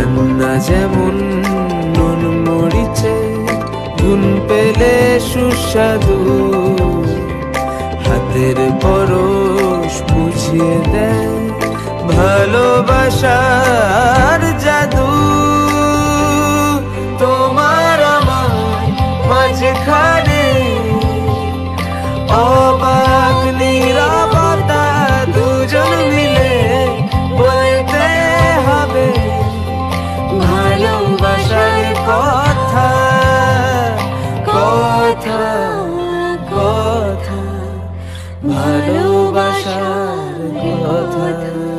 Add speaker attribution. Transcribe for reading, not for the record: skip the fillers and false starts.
Speaker 1: রান্না যেমন নুন মরিচে গুণ পেলে সুস্বাদু, হাতের পরশ বুঝিয়ে দেয় ভালোবাসার জাদু। তোমার আমার মাঝখানে অবাক নীরবতা, দুজন মিলে বলতে হবে ভালোবাসার কথা, কথা কথা, ভালোবাসার কথা।